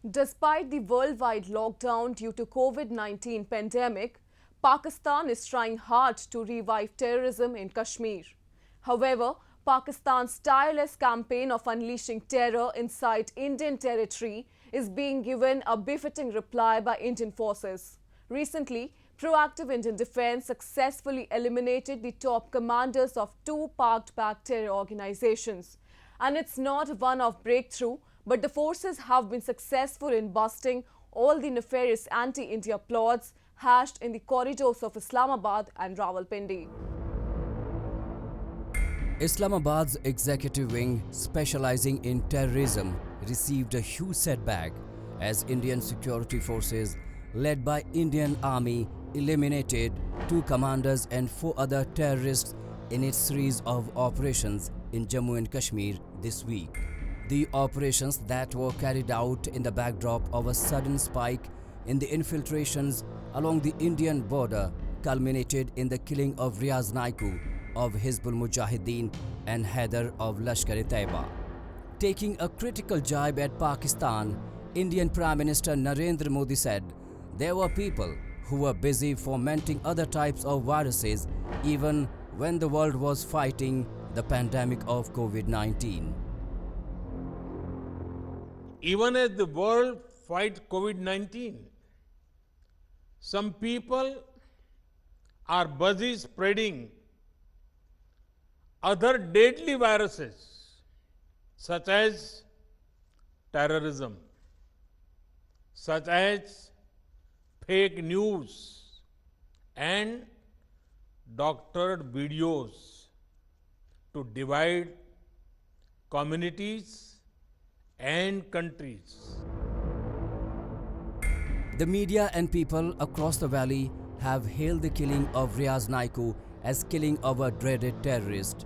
Despite the worldwide lockdown due to COVID-19 pandemic, Pakistan is trying hard to revive terrorism in Kashmir. However, Pakistan's tireless campaign of unleashing terror inside Indian territory is being given a befitting reply by Indian forces. Recently, proactive Indian defense successfully eliminated the top commanders of two parked-back terror organizations. And it's not a one-off breakthrough, but the forces have been successful in busting all the nefarious anti-India plots hashed in the corridors of Islamabad and Rawalpindi. Islamabad's executive wing, specializing in terrorism, received a huge setback as Indian security forces, led by Indian Army, eliminated two commanders and four other terrorists in its series of operations in Jammu and Kashmir this week. The operations that were carried out in the backdrop of a sudden spike in the infiltrations along the Indian border culminated in the killing of Riyaz Naikoo of Hizbul Mujahideen and Haider of Lashkar-e-Taiba. Taking a critical jibe at Pakistan, Indian Prime Minister Narender Modi said there were people who were busy fomenting other types of viruses even when the world was fighting the pandemic of COVID-19. Even as the world fights COVID-19, some people are busy spreading other deadly viruses such as terrorism, such as fake news and doctored videos to divide communities and countries. The media and people across the valley have hailed the killing of Riyaz Naikoo as killing of a dreaded terrorist.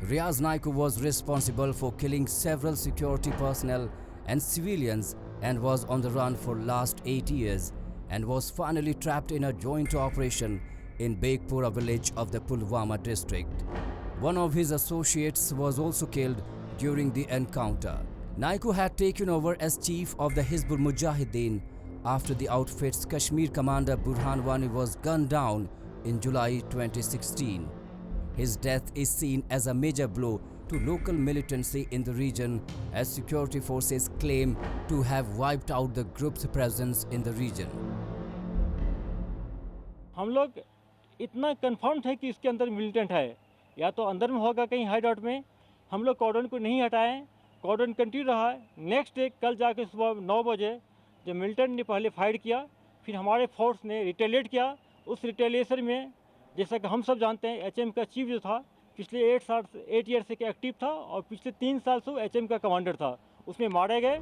Riyaz Naikoo was responsible for killing several security personnel and civilians and was on the run for last 8 years and was finally trapped in a joint operation in Begpura village of the Pulwama district. One of his associates was also killed during the encounter. Naikoo had taken over as chief of the Hizbul Mujahideen after the outfit's Kashmir commander Burhan Wani was gunned down in July 2016. His death is seen as a major blow to local militancy in the region as security forces claim to have wiped out the group's presence in the region. हम लोग इतना confirm थे कि इसके अंदर militant है, या तो अंदर में होगा कहीं हाइड आउट में. हम लोग कॉर्डन को नहीं हटाएं, कॉर्डन कंटिन्यू रहा. नेक्स्ट डे कल जाके सुबह 9 बजे जब मिलिटेंट ने पहले फायर किया, फिर हमारे फोर्स ने रिटेलिएट किया. उस रिटेलिएशन में जैसा कि हम सब जानते हैं, एचएम का चीफ जो था पिछले 8 ईयर से एक्टिव था और पिछले 3 साल से एचएम का कमांडर था, उसमें मारे गए.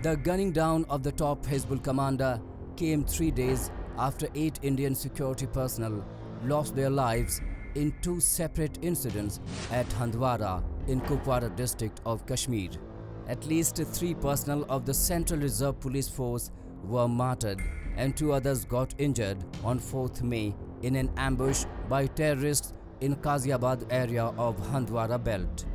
The gunning down of the top Hizbul commander came 3 days after 8 Indian security personnel lost their lives in 2 separate incidents at Handwara in Kupwara district of Kashmir. At least 3 personnel of the Central Reserve Police Force were martyred and 2 others got injured on 4th May in an ambush by terrorists in Qaziabad area of Handwara belt.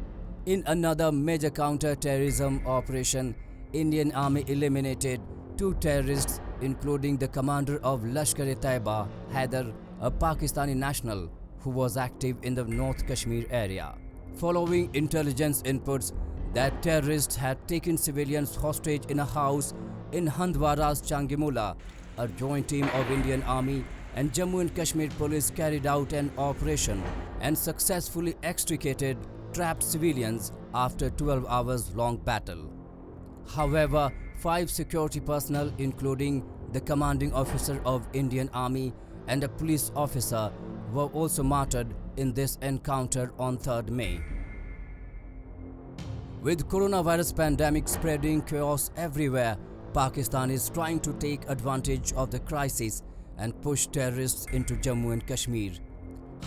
In another major counter-terrorism operation, Indian Army eliminated 2 terrorists including the commander of Lashkar-e-Taiba, Haider, a Pakistani national who was active in the North Kashmir area. Following intelligence inputs that terrorists had taken civilians hostage in a house in Handwara's Changimula, a joint team of Indian Army and Jammu and Kashmir police carried out an operation and successfully extricated trapped civilians after 12 hours long battle. However, 5 security personnel including the commanding officer of Indian Army and a police officer were also martyred in this encounter on 3rd May. With coronavirus pandemic spreading chaos everywhere, Pakistan is trying to take advantage of the crisis and push terrorists into Jammu and Kashmir.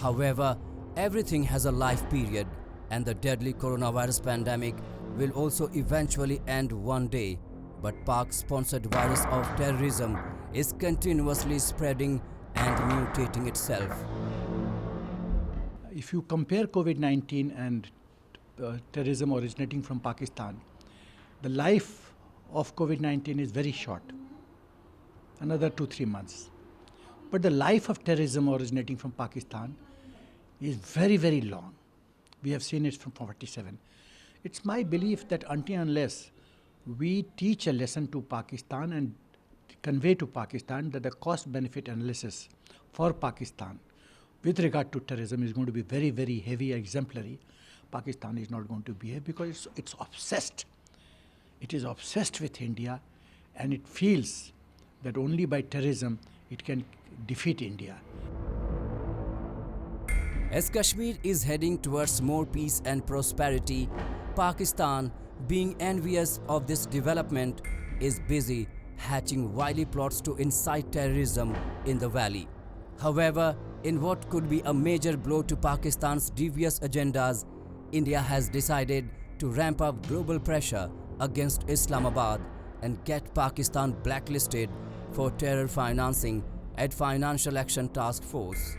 However, everything has a life period and the deadly coronavirus pandemic will also eventually end one day. But Pak-sponsored virus of terrorism is continuously spreading and mutating itself. If you compare COVID-19 and terrorism originating from Pakistan, The life of COVID-19 is very short, another 2-3 months. But the life of terrorism originating from Pakistan is very, very long. We have seen it from 47. It's my belief that until and unless we teach a lesson to Pakistan and convey to Pakistan that the cost-benefit analysis for Pakistan with regard to terrorism is going to be very, very heavy, exemplary, Pakistan is not going to behave because it's obsessed. It is obsessed with India, and it feels that only by terrorism it can defeat India. As Kashmir is heading towards more peace and prosperity, Pakistan, being envious of this development, is busy hatching wily plots to incite terrorism in the valley. However, in what could be a major blow to Pakistan's devious agendas, India has decided to ramp up global pressure against Islamabad and get Pakistan blacklisted for terror financing at Financial Action Task Force.